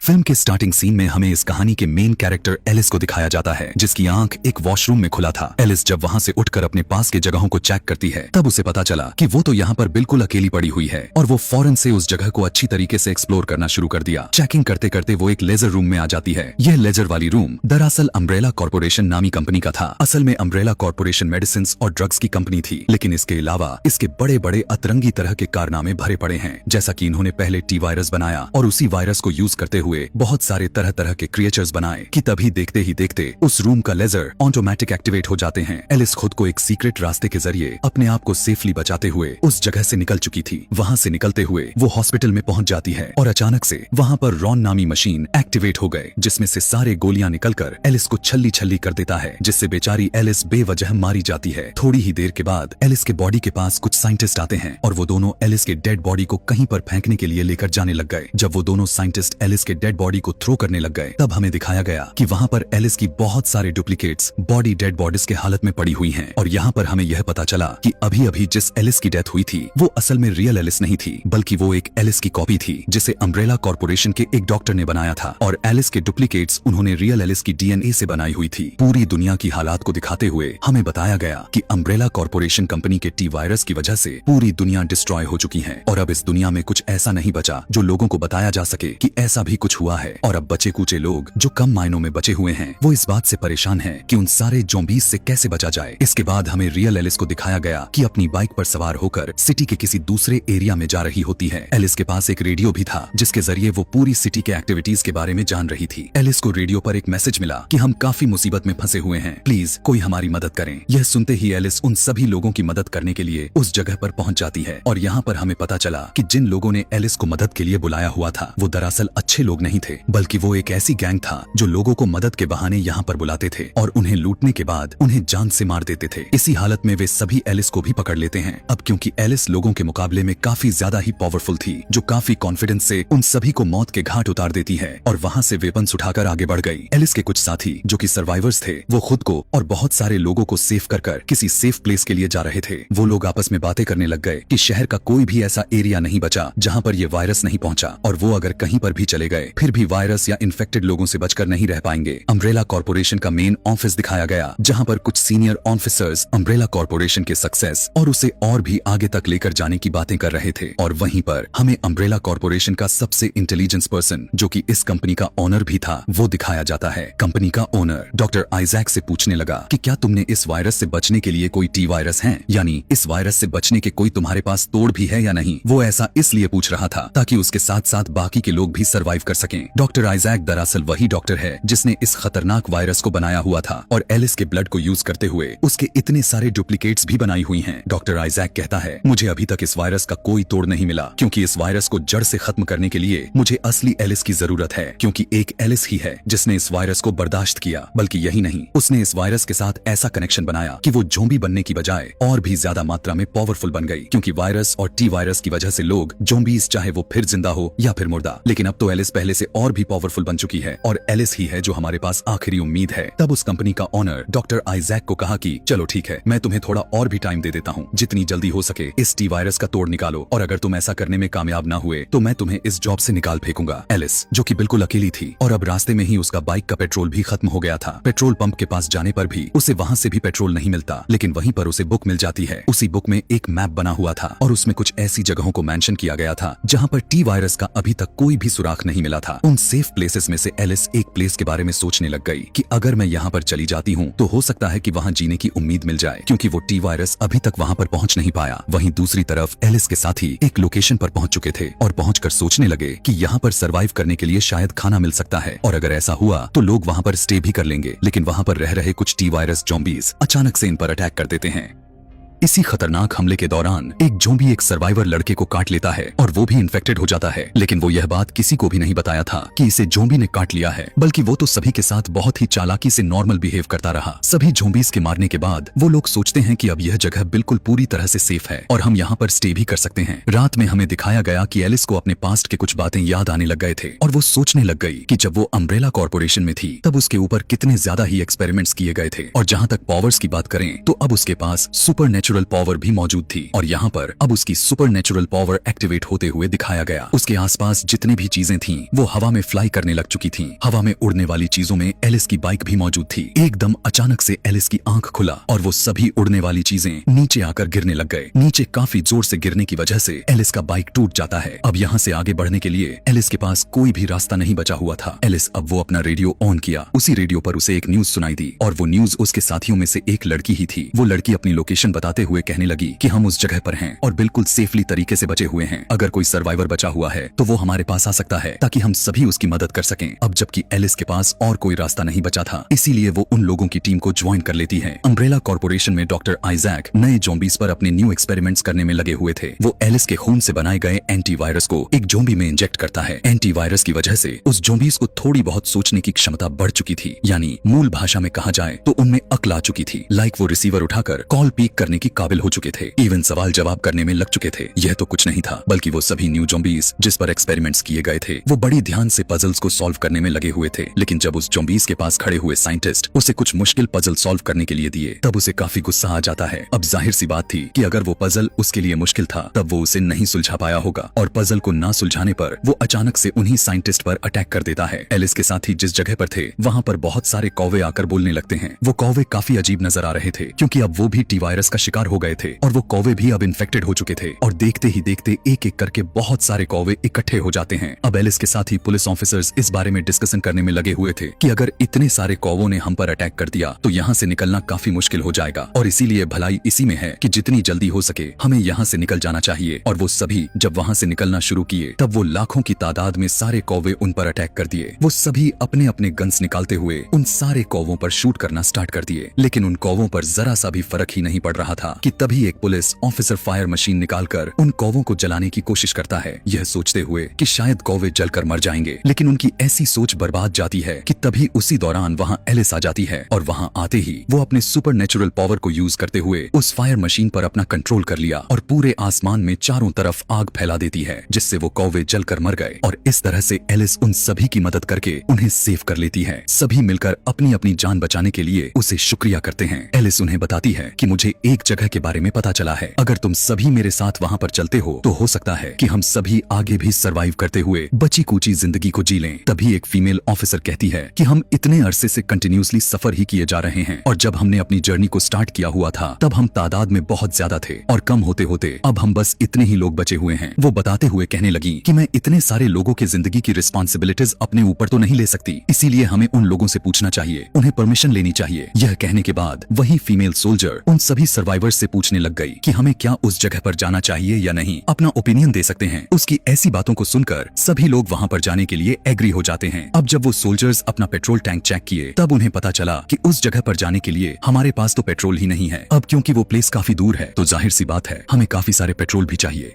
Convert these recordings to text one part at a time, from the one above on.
Film के starting scene में हमें इस कहानी के मेन कैरेक्टर एलिस को दिखाया जाता है, जिसकी आंख एक वॉशरूम में खुला था। एलिस जब वहां से उठकर अपने पास के जगहों को चेक करती है, तब उसे पता चला कि वो तो यहाँ पर बिल्कुल अकेली पड़ी हुई है और वो फौरन से उस जगह को अच्छी तरीके से एक्सप्लोर करना शुरू कर दिया। चेकिंग करते करते वो एक लेजर रूम में आ जाती है। यह लेजर वाली रूम दरअसल अम्ब्रेला कॉर्पोरेशन नामी कंपनी का था। असल में अम्ब्रेला कॉर्पोरेशन मेडिसिन और ड्रग्स की कंपनी थी, लेकिन इसके अलावा इसके बड़े बड़े अतरंगी तरह के कारनामे भरे पड़े हैं। जैसा कि इन्होंने पहले टी वायरस बनाया और उसी वायरस को यूज करते हुए बहुत सारे तरह तरह के क्रिएचर्स बनाए कि तभी देखते ही देखते उस रूम का लेजर ऑटोमेटिक एक्टिवेट हो जाते हैं। एलिस खुद को एक सीक्रेट रास्ते के जरिए अपने आप को सेफली बचाते हुए उस जगह से निकल चुकी थी। वहां से निकलते हुए वो हॉस्पिटल में पहुंच जाती है और अचानक से वहां पर रॉन नामी मशीन एक्टिवेट हो गए, जिसमें से सारे गोलियां निकलकर एलिस को छल्ली छल्ली कर देता है, जिससे बेचारी एलिस बेवजह मारी जाती है। थोड़ी ही देर के बाद एलिस के बॉडी के पास कुछ साइंटिस्ट आते हैं और वो दोनों एलिस के डेड बॉडी को कहीं पर फेंकने के लिए लेकर जाने लग गए। जब वो दोनों साइंटिस्ट एलिस के डेड बॉडी को थ्रो करने लग गए, तब हमें दिखाया गया कि वहां पर एलिस की बहुत सारे डुप्लीकेट्स बॉडी डेड बॉडीज के हालत में पड़ी हुई हैं। और यहाँ पर हमें यह पता चला कि अभी अभी जिस एलिस की डेथ हुई थी वो असल में रियल एलिस नहीं थी, बल्कि वो एक एलिस की कॉपी थी जिसे अम्ब्रेला कॉर्पोरेशन के एक डॉक्टर ने बनाया था। और एलिस के डुप्लीकेट्स उन्होंने रियल एलिस की डीएनए से बनाई हुई थी। पूरी दुनिया की हालात को दिखाते हुए हमें बताया गया कि अम्ब्रेला कॉर्पोरेशन कंपनी के टी वायरस की वजह से पूरी दुनिया डिस्ट्रॉय हो चुकी है और अब इस दुनिया में कुछ ऐसा नहीं बचा जो लोगों को बताया जा सके कि ऐसा भी कुछ हुआ है। और अब बचे कुचे लोग जो कम मायनों में बचे हुए हैं वो इस बात से परेशान हैं कि उन सारे ज़ॉम्बीज़ से कैसे बचा जाए। इसके बाद हमें रियल एलिस को दिखाया गया कि अपनी बाइक पर सवार होकर सिटी के किसी दूसरे एरिया में जा रही होती है। एलिस के पास एक रेडियो भी था जिसके जरिए वो पूरी सिटी के एक्टिविटीज के बारे में जान रही थी। एलिस को रेडियो पर एक मैसेज मिला कि हम काफी मुसीबत में फंसे हुए हैं, प्लीज कोई हमारी मदद करें। यह सुनते ही एलिस उन सभी लोगों की मदद करने के लिए उस जगह पर पहुंच जाती है और यहाँ पर हमें पता चला कि जिन लोगों ने एलिस को मदद के लिए बुलाया हुआ था वो दरअसल अच्छे लोग नहीं थे, बल्कि वो एक ऐसी गैंग था जो लोगों को मदद के बहाने यहाँ पर बुलाते थे और उन्हें लूटने के बाद उन्हें जान से मार देते थे। इसी हालत में वे सभी एलिस को भी पकड़ लेते हैं। अब क्योंकि एलिस लोगों के मुकाबले में काफी ज्यादा ही पावरफुल थी, जो काफी कॉन्फिडेंस से उन सभी को मौत के घाट उतार देती है और वहाँ से वेपन्स उठाकर आगे बढ़ गई। एलिस के कुछ साथी जो कि सर्वाइवर्स थे वो खुद को और बहुत सारे लोगों को सेफ कर किसी सेफ प्लेस के लिए जा रहे थे। वो लोग आपस में बातें करने लग गए कि शहर का कोई भी ऐसा एरिया नहीं बचा जहाँ पर ये वायरस नहीं पहुंचा और वो अगर कहीं पर भी चले गए फिर भी वायरस या इन्फेक्टेड लोगों से बचकर नहीं रह पाएंगे। अम्ब्रेला कॉर्पोरेशन का मेन ऑफिस दिखाया गया जहाँ पर कुछ सीनियर ऑफिसर्स अम्ब्रेला कॉर्पोरेशन के सक्सेस और उसे और भी आगे तक लेकर जाने की बातें कर रहे थे। और वहीं पर हमें अम्ब्रेला कॉर्पोरेशन का सबसे इंटेलिजेंस पर्सन जो कि इस कंपनी का ओनर भी था वो दिखाया जाता है। कंपनी का ओनर डॉक्टर आइजैक से पूछने लगा कि क्या तुमने इस वायरस से बचने के लिए कोई टी वायरस है, यानी इस वायरस से बचने के कोई तुम्हारे पास तोड़ भी है या नहीं। वो ऐसा इसलिए पूछ रहा था ताकि उसके साथ साथ बाकी के लोग भी सरवाइव कर सकें। डॉक्टर आइजैक दरअसल वही डॉक्टर है जिसने इस खतरनाक वायरस को बनाया हुआ था और एलिस के ब्लड को यूज करते हुए उसके इतने सारे डुप्लीकेट्स भी बनाई हुई हैं। डॉक्टर आइजैक कहता है मुझे अभी तक इस वायरस का कोई तोड़ नहीं मिला, क्योंकि इस वायरस को जड़ से खत्म करने के लिए मुझे असली एलिस की जरूरत है, क्योंकि एक एलिस ही है जिसने इस वायरस को बर्दाश्त किया। बल्कि यही नहीं, उसने इस वायरस के साथ ऐसा कनेक्शन बनाया कि वो ज़ॉम्बी बनने की बजाय और भी ज्यादा मात्रा में पावरफुल बन गई, क्योंकि वायरस और टी वायरस की वजह से लोग ज़ॉम्बीज़ चाहे वो फिर जिंदा हो या फिर मुर्दा, लेकिन अब तो एलिस पहले से और भी पावरफुल बन चुकी है और एलिस ही है जो हमारे पास आखिरी उम्मीद है। तब उस कंपनी का ओनर डॉक्टर आइजैक को कहा कि चलो ठीक है, मैं तुम्हें थोड़ा और भी टाइम दे देता हूँ, जितनी जल्दी हो सके इस टी वायरस का तोड़ निकालो और अगर तुम ऐसा करने में कामयाब ना हुए तो मैं तुम्हें इस जॉब से निकाल फेंकूंगा। एलिस जो कि बिल्कुल अकेली थी और अब रास्ते में ही उसका बाइक का पेट्रोल भी खत्म हो गया था। पेट्रोल पंप के पास जाने पर भी उसे वहाँ से भी पेट्रोल नहीं मिलता, लेकिन वहीं पर उसे बुक मिल जाती है। उसी बुक में एक मैप बना हुआ था और उसमें कुछ ऐसी जगहों को मेंशन किया गया था जहाँ पर टी वायरस का अभी तक कोई भी सुराख नहीं मिला था। उन सेफ प्लेसेस में से एलिस एक प्लेस के बारे में सोचने लग गई कि अगर मैं यहाँ पर चली जाती हूँ तो हो सकता है कि वहाँ जीने की उम्मीद मिल जाए, क्योंकि वो टी वायरस अभी तक वहाँ पर पहुँच नहीं पाया। वहीं दूसरी तरफ एलिस के साथी एक लोकेशन पर पहुँच चुके थे और पहुंचकर सोचने लगे कि यहाँ पर सरवाइव करने के लिए शायद खाना मिल सकता है और अगर ऐसा हुआ तो लोग वहाँ पर स्टे भी कर लेंगे। लेकिन वहाँ पर रह रहे कुछ टी वायरस ज़ॉम्बीज़ अचानक से इन पर अटैक कर देते हैं। इसी खतरनाक हमले के दौरान एक ज़ॉम्बी एक सर्वाइवर लड़के को काट लेता है और वो भी इन्फेक्टेड हो जाता है, लेकिन वो यह बात किसी को भी नहीं बताया था कि इसे ज़ॉम्बी ने काट लिया है, बल्कि वो तो सभी के साथ बहुत ही चालाकी से नॉर्मल बिहेव करता रहा। सभी ज़ॉम्बीज़ के मारने के बाद वो लोग सोचते हैं कि अब यह जगह बिल्कुल पूरी तरह से सेफ है और हम यहाँ पर स्टे भी कर सकते हैं। रात में हमें दिखाया गया कि एलिस को अपने पास्ट के कुछ बातें याद आने लग गए थे और वो सोचने लग गई कि जब वो अम्ब्रेला कॉर्पोरेशन में थी तब उसके ऊपर कितने ज्यादा ही एक्सपेरिमेंट्स किए गए थे और जहाँ तक पावर्स की बात करें तो अब उसके पास सुपर नेचुरल पावर भी मौजूद थी और यहाँ पर अब उसकी सुपर नेचुरल पावर एक्टिवेट होते हुए दिखाया गया। उसके आसपास जितनी भी चीजें थीं वो हवा में फ्लाई करने लग चुकी थीं। हवा में उड़ने वाली चीजों में एलिस की बाइक भी मौजूद थी। एकदम अचानक से एलिस की आंख खुला और वो सभी उड़ने वाली चीजें नीचे आकर गिरने लग गए। नीचे काफी जोर से गिरने की वजह से एलिस का बाइक टूट जाता है। अब यहाँ से आगे बढ़ने के लिए एलिस के पास कोई भी रास्ता नहीं बचा हुआ था। एलिस अब वो अपना रेडियो ऑन किया। उसी रेडियो पर उसे एक न्यूज सुनाई दी और वो न्यूज उसके साथियों में से एक लड़की ही थी। वो लड़की अपनी लोकेशन बताते हुए कहने लगी कि हम उस जगह पर हैं और बिल्कुल सेफली तरीके से बचे हुए हैं। अगर कोई सर्वाइवर बचा हुआ है तो वो हमारे पास आ सकता है ताकि हम सभी उसकी मदद कर सकें। अब जबकि एलिस के पास और कोई रास्ता नहीं बचा था, इसीलिए वो उन लोगों की टीम को ज्वाइन कर लेती है। अम्ब्रेला कॉर्पोरेशन में डॉक्टर आइजैक नए ज़ॉम्बीज़ पर अपने न्यू एक्सपेरिमेंट्स करने में लगे हुए थे। वो एलिस के खून से बनाए गए एंटीवायरस को एक ज़ॉम्बी में इंजेक्ट करता है। एंटीवायरस की वजह से उस ज़ॉम्बीज़ को थोड़ी बहुत सोचने की क्षमता बढ़ चुकी थी, यानी मूल भाषा में कहा जाए तो उनमें अक्ल आ चुकी थी। लाइक वो रिसीवर उठाकर कॉल पिक करने की काबिल हो चुके थे, इवन सवाल जवाब करने में लग चुके थे। यह तो कुछ नहीं था, बल्कि वो सभी न्यू ज़ॉम्बीज़ जिस पर एक्सपेरिमेंट्स किए गए थे वो बड़ी ध्यान से पजल्स को सॉल्व करने में लगे हुए थे। लेकिन जब उस ज़ॉम्बीज़ के पास खड़े हुए साइंटिस्ट उसे कुछ मुश्किल पजल सॉल्व करने के लिए दिए तब उसे काफी गुस्सा आ जाता है। अब जाहिर सी बात थी कि अगर वो पजल उसके लिए मुश्किल था तब वो उसे नहीं सुलझा पाया होगा और पजल को ना सुलझाने पर वो अचानक से उन्हीं साइंटिस्ट पर अटैक कर देता है। एलिस के साथी जिस जगह पर थे वहाँ पर बहुत सारे कौवे आकर बोलने लगते हैं। वो कौवे काफी अजीब नजर आ रहे थे क्योंकि अब वो भी टी वायरस का शिकार हो गए थे और वो कौवे भी अब इन्फेक्टेड हो चुके थे और देखते ही देखते एक एक करके बहुत सारे कौवे इकट्ठे हो जाते हैं। अब एलिस के साथी पुलिस ऑफिसर्स इस बारे में डिस्कशन करने में लगे हुए थे कि अगर इतने सारे कौवों ने हम पर अटैक कर दिया तो यहाँ से निकलना काफी मुश्किल हो जाएगा और इसीलिए भलाई इसी में है कि जितनी जल्दी हो सके हमें यहाँ से निकल जाना चाहिए। और वो सभी जब वहाँ से निकलना शुरू किए तब वो लाखों की तादाद में सारे कौवे उन पर अटैक कर दिए। वो सभी अपने अपने गन्स निकालते हुए उन सारे कौवों पर शूट करना स्टार्ट कर दिए, लेकिन उन कौवों पर जरा सा भी फर्क ही नहीं पड़ रहा था कि तभी एक पुलिस ऑफिसर फायर मशीन निकालकर उन कौवों को जलाने की कोशिश करता है, यह सोचते हुए कि शायद कौवे जलकर मर जाएंगे। लेकिन उनकी ऐसी सोच बर्बाद जाती है कि तभी उसी दौरान वहाँ एलिस आ जाती है और वहाँ आते ही वो अपने सुपर नेचुरल पावर को यूज करते हुए उस फायर मशीन पर अपना कंट्रोल कर लिया और पूरे आसमान में चारों तरफ आग फैला देती है, जिससे वो कौवे जलकर मर गए। और इस तरह से एलिस उन सभी की मदद करके उन्हें सेव कर लेती है। सभी मिलकर अपनी अपनी जान बचाने के लिए उसे शुक्रिया करते हैं। एलिस उन्हें बताती है कि मुझे एक जगह के बारे में पता चला है, अगर तुम सभी मेरे साथ वहाँ पर चलते हो तो हो सकता है कि हम सभी आगे भी सरवाइव करते हुए बची कुची जिंदगी को जी लें। तभी एक फीमेल ऑफिसर कहती है कि हम इतने अरसे से कंटिन्यूसली सफर ही किए जा रहे हैं और जब हमने अपनी जर्नी को स्टार्ट किया हुआ था तब हम तादाद में बहुत ज्यादा थे और कम होते होते अब हम बस इतने ही लोग बचे हुए हैं। वो बताते हुए कहने लगी कि मैं इतने सारे लोगों की जिंदगी की रिस्पॉन्सिबिलिटीज अपने ऊपर तो नहीं ले सकती, इसीलिए हमें उन लोगों से पूछना चाहिए, उन्हें परमिशन लेनी चाहिए। यह कहने के बाद वही फीमेल सोल्जर उन सभी सर्वाइवर्स से पूछने लग गई कि हमें क्या उस जगह पर जाना चाहिए या नहीं, अपना ओपिनियन दे सकते हैं। उसकी ऐसी बातों को सुनकर सभी लोग वहाँ पर जाने के लिए एग्री हो जाते हैं। अब जब वो सोल्जर्स अपना पेट्रोल टैंक चेक किए तब उन्हें पता चला कि उस जगह पर जाने के लिए हमारे पास तो पेट्रोल ही नहीं है। अब क्योंकि वो प्लेस काफी दूर है तो जाहिर सी बात है हमें काफी सारे पेट्रोल भी चाहिए।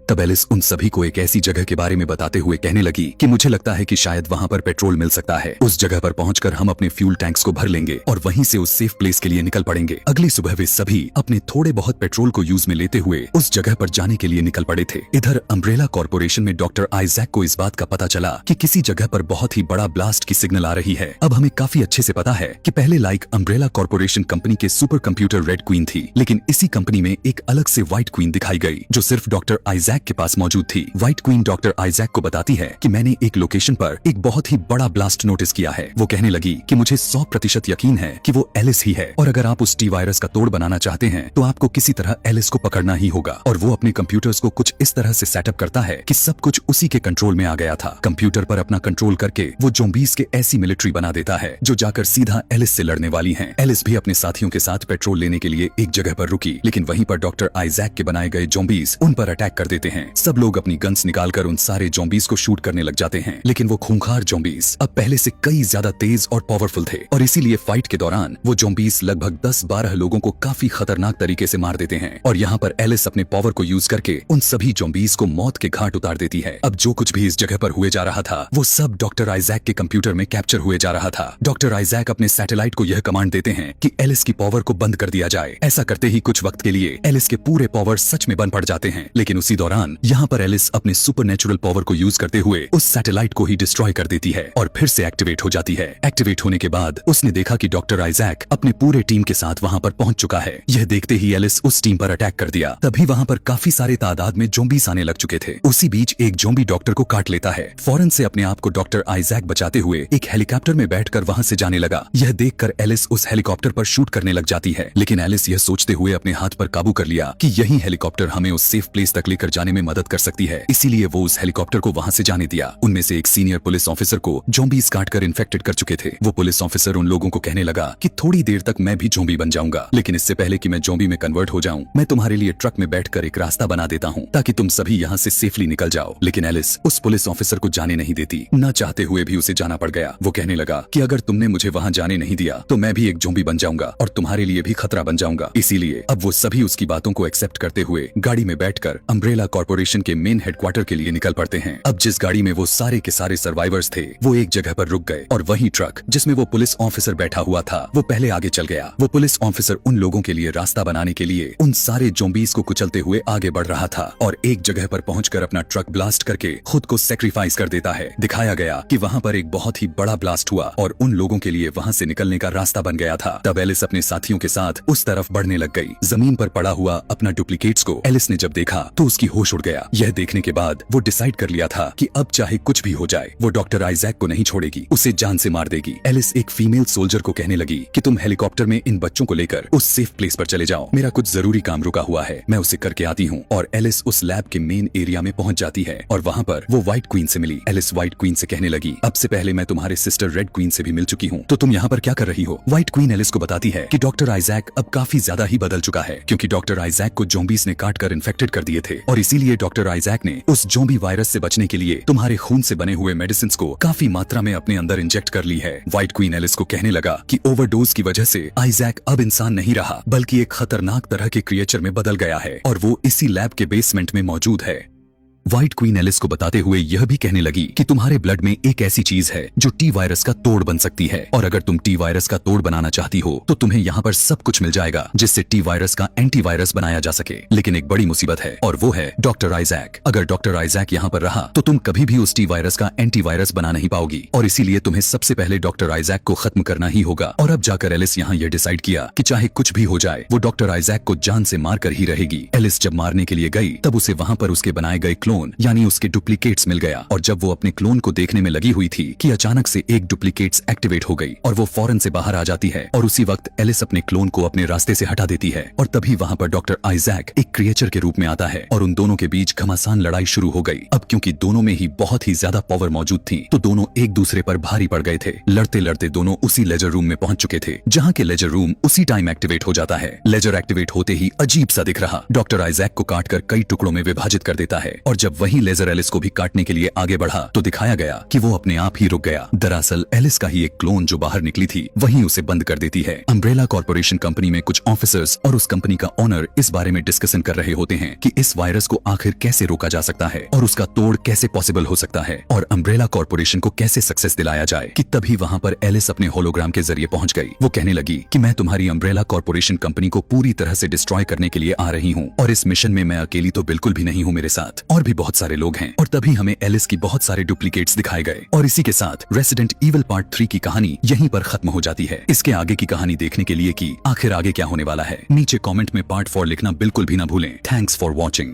तब एलिस उन सभी को एक ऐसी जगह के बारे में बताते हुए कहने लगी कि मुझे लगता है कि शायद वहाँ पर पेट्रोल मिल सकता है। उस जगह पर पहुंचकर हम अपने फ्यूल टैंक्स को भर लेंगे और वहीं से उस सेफ प्लेस के लिए निकल पड़ेंगे। अगली सुबह वे सभी अपने थोड़े बहुत पेट्रोल को यूज में लेते हुए उस जगह पर जाने के लिए निकल पड़े थे। इधर अम्ब्रेला कॉर्पोरेशन में डॉक्टर आइजैक को इस बात का पता चला कि किसी जगह पर बहुत ही बड़ा ब्लास्ट की सिग्नल आ रही है। अब हमें काफी अच्छे से पता है कि पहले लाइक अम्ब्रेला कॉर्पोरेशन कंपनी के सुपर कंप्यूटर रेड क्वीन थी, लेकिन इसी कंपनी में एक अलग से व्हाइट क्वीन दिखाई गई जो सिर्फ डॉक्टर आइजैक के पास मौजूद थी। व्हाइट क्वीन डॉक्टर आइजैक को बताती है कि मैंने एक लोकेशन पर एक बहुत ही बड़ा ब्लास्ट नोटिस किया है। वो कहने लगी कि मुझे 100% यकीन है कि वो एलिस ही है और अगर आप उस टी वायरस का तोड़ बनाना चाहते हैं तो आपको किसी तरह एलिस को पकड़ना ही होगा। और वो अपने कंप्यूटर्स को कुछ इस तरह से सेटअप करता है कि सब कुछ उसी के कंट्रोल में आ गया था। कंप्यूटर पर अपना कंट्रोल करके वो ज़ॉम्बीज़ के ऐसी मिलिट्री बना देता है जो जाकर सीधा एलिस से लड़ने वाली है। एलिस भी अपने साथियों के साथ पेट्रोल लेने के लिए एक जगह पर रुकी, लेकिन वहीं पर डॉक्टर आइजैक के बनाए गए ज़ॉम्बीज़ उन पर अटैक कर देते हैं। सब लोग अपनी गन्स निकालकर उन सारे ज़ॉम्बीज़ को शूट करने लग जाते हैं, लेकिन वो खूंखार ज़ॉम्बीज़ अब पहले से कई ज्यादा तेज और पावरफुल थे और इसीलिए फाइट के दौरान वो ज़ॉम्बीज़ लगभग 10-12 लोगों को काफी खतरनाक तरीके से मार देते हैं। और यहाँ पर एलिस अपने पावर को यूज करके उन सभी ज़ॉम्बीज़ को मौत के घाट उतार देती है। अब जो कुछ भी इस जगह पर हुए जा रहा था वो सब डॉक्टर आइजैक के कंप्यूटर में कैप्चर हुए जा रहा था। डॉक्टर आइजैक अपने सैटेलाइट को यह कमांड देते हैं कि एलिस की पावर को बंद कर दिया जाए। ऐसा करते ही कुछ वक्त के लिए एलिस के पूरे पावर सच में बंद पड़ जाते हैं, लेकिन उसी दौरान दौरान यहाँ पर एलिस अपने सुपरनेचुरल पावर को यूज करते हुए उस सैटेलाइट को ही डिस्ट्रॉय कर देती है और फिर से एक्टिवेट हो जाती है। एक्टिवेट होने के बाद उसने देखा कि डॉक्टर आइजैक अपने पूरे टीम के साथ वहाँ पर पहुंच चुका है। यह देखते ही एलिस उस टीम पर अटैक कर दिया। तभी वहाँ पर काफी सारे तादाद में ज़ॉम्बीज़ आने लग चुके थे। उसी बीच एक ज़ॉम्बी डॉक्टर को काट लेता है। फौरन से अपने आप को डॉक्टर आइजैक बचाते हुए एक हेलीकॉप्टर में बैठकर वहाँ से जाने लगा। यह देखकर एलिस उस हेलीकॉप्टर पर शूट करने लग जाती है, लेकिन एलिस यह सोचते हुए अपने हाथ पर काबू कर लिया कि यही हेलीकॉप्टर हमें उस सेफ प्लेस तक लेकर जाने में मदद कर सकती है। इसीलिए वो उस हेलीकॉप्टर को वहाँ से जाने दिया। उनमें से एक सीनियर पुलिस ऑफिसर को ज़ॉम्बीज़ काटकर इन्फेक्टेड कर चुके थे। वो पुलिस ऑफिसर उन लोगों को कहने लगा कि थोड़ी देर तक मैं भी ज़ॉम्बी बन जाऊंगा, लेकिन इससे पहले कि मैं ज़ॉम्बी में कन्वर्ट हो जाऊं, मैं तुम्हारे लिए ट्रक में बैठकर एक रास्ता बना देता हूं ताकि तुम सभी यहाँ से सेफली निकल जाओ। लेकिन एलिस उस पुलिस ऑफिसर को जाने नहीं देती। न चाहते हुए भी उसे जाना पड़ गया। वो कहने लगा कि अगर तुमने मुझे वहाँ जाने नहीं दिया तो मैं भी एक ज़ॉम्बी बन जाऊंगा और तुम्हारे लिए भी खतरा बन जाऊंगा। इसीलिए अब वो सभी उसकी बातों को एक्सेप्ट करते हुए गाड़ी में बैठकर अम्ब्रेला कॉर्पोरेशन के मेन हेडक्वार्टर के लिए निकल पड़ते हैं। अब जिस गाड़ी में वो सारे के सारे सर्वाइवर्स थे वो एक जगह पर रुक गए और वही ट्रक जिसमें वो पुलिस ऑफिसर बैठा हुआ था वो पहले आगे चल गया। वो पुलिस ऑफिसर उन लोगों के लिए रास्ता बनाने के लिए उन सारे ज़ॉम्बीज़ को कुचलते हुए आगे बढ़ रहा था और एक जगह पर पहुंचकर अपना ट्रक ब्लास्ट करके खुद को सेक्रीफाइस कर देता है। दिखाया गया कि वहां पर एक बहुत ही बड़ा ब्लास्ट हुआ और उन लोगों के लिए वहां से निकलने का रास्ता बन गया था। तब एलिस अपने साथियों के साथ उस तरफ बढ़ने लग गई। जमीन पर पड़ा हुआ अपना डुप्लीकेट्स को एलिस ने जब देखा तो उसकी होश उड़ गया। यह देखने के बाद वो डिसाइड कर लिया था कि अब चाहे कुछ भी हो जाए वो डॉक्टर आइजैक को नहीं छोड़ेगी, उसे जान से मार देगी। एलिस एक फीमेल सोल्जर को कहने लगी कि तुम हेलीकॉप्टर में इन बच्चों को लेकर उस सेफ प्लेस पर चले जाओ, मेरा कुछ जरूरी काम रुका हुआ है, मैं उसे करके आती हूँ। और एलिस उस लैब के मेन एरिया में पहुंच जाती है और वहाँ पर वो व्हाइट क्वीन से मिली। एलिस व्हाइट क्वीन से कहने लगी अब से पहले मैं तुम्हारे सिस्टर रेड क्वीन से भी मिल चुकी हूँ, तो तुम यहाँ पर क्या कर रही हो। व्हाइट क्वीन एलिस को बताती है कि डॉक्टर आइजैक अब काफी ज्यादा ही बदल चुका है, क्योंकि डॉक्टर आइजैक को ज़ॉम्बीज़ ने काट कर इन्फेक्टेड कर दिए थे और इसीलिए डॉक्टर आइजैक ने उस ज़ॉम्बी वायरस से बचने के लिए तुम्हारे खून से बने हुए मेडिसिन को काफी मात्रा में अपने अंदर इंजेक्ट कर ली है। व्हाइट क्वीन एलिस को कहने लगा कि ओवरडोज की वजह से आइजैक अब इंसान नहीं रहा बल्कि एक खतरनाक तरह के क्रिएचर में बदल गया है और वो इसी लैब के बेसमेंट में मौजूद है। व्हाइट क्वीन एलिस को बताते हुए यह भी कहने लगी कि तुम्हारे ब्लड में एक ऐसी चीज है जो टी वायरस का तोड़ बन सकती है और अगर तुम टी वायरस का तोड़ बनाना चाहती हो तो तुम्हें यहाँ पर सब कुछ मिल जाएगा जिससे टी वायरस का एंटी वायरस बनाया जा सके। लेकिन एक बड़ी मुसीबत है और वो है डॉक्टर आइजैक। अगर डॉक्टर आइजैक यहाँ पर रहा तो तुम कभी भी उस टी वायरस का एंटी वायरस बना नहीं पाओगी और इसीलिए तुम्हें सबसे पहले डॉक्टर आइजैक को खत्म करना ही होगा। और अब जाकर एलिस यहाँ यह डिसाइड किया कि चाहे कुछ भी हो जाए वो डॉक्टर आइजैक को जान से मार कर ही रहेगी। एलिस जब मारने के लिए गई तब उसे वहाँ पर उसके बनाए गए क्लोन यानी उसके डुप्लीकेट्स मिल गया और जब वो अपने क्लोन को देखने में लगी हुई थी कि अचानक से एक डुप्लीकेट्स एक्टिवेट हो गई और वो फौरन से बाहर आ जाती है और उसी वक्त एलिस अपने क्लोन को अपने रास्ते से हटा देती है और तभी वहाँ पर डॉक्टर आइजैक एक क्रिएचर के रूप में आता है और उन दोनों के बीच घमासान लड़ाई शुरू हो गई। अब क्योंकि दोनों में ही बहुत ही ज्यादा पावर मौजूद थी तो दोनों एक दूसरे पर भारी पड़ गए थे। लड़ते लड़ते दोनों उसी लेजर रूम में पहुंच चुके थे जहाँ के लेजर रूम उसी टाइम एक्टिवेट हो जाता है। लेजर एक्टिवेट होते ही अजीब सा दिख रहा डॉक्टर आइजैक को काट कर कई टुकड़ों में विभाजित कर देता है और जब वही लेजर एलिस को भी काटने के लिए आगे बढ़ा तो दिखाया गया कि वो अपने आप ही रुक गया। दरअसल एलिस का ही एक क्लोन जो बाहर निकली थी वहीं उसे बंद कर देती है। अम्ब्रेला कॉर्पोरेशन कंपनी में कुछ ऑफिसर्स और उस कंपनी का ओनर इस बारे में डिस्कशन कर रहे होते हैं कि इस वायरस को आखिर कैसे रोका जा सकता है और उसका तोड़ कैसे पॉसिबल हो सकता है और अम्ब्रेला कॉर्पोरेशन को कैसे सक्सेस दिलाया जाए कि तभी वहाँ पर एलिस अपने होलोग्राम के जरिए पहुंच गई। वो कहने लगी कि मैं तुम्हारी अम्ब्रेला कॉर्पोरेशन कंपनी को पूरी तरह से डिस्ट्रॉय करने के लिए आ रही हूँ और इस मिशन में मैं अकेली तो बिल्कुल भी नहीं हूँ, मेरे साथ और भी बहुत सारे लोग हैं। और तभी हमें एलिस की बहुत सारे डुप्लीकेट्स दिखाए गए और इसी के साथ रेसिडेंट इविल पार्ट 3 की कहानी यहीं पर खत्म हो जाती है। इसके आगे की कहानी देखने के लिए कि आखिर आगे क्या होने वाला है नीचे कमेंट में पार्ट 4 लिखना बिल्कुल भी ना भूलें। Thanks for watching.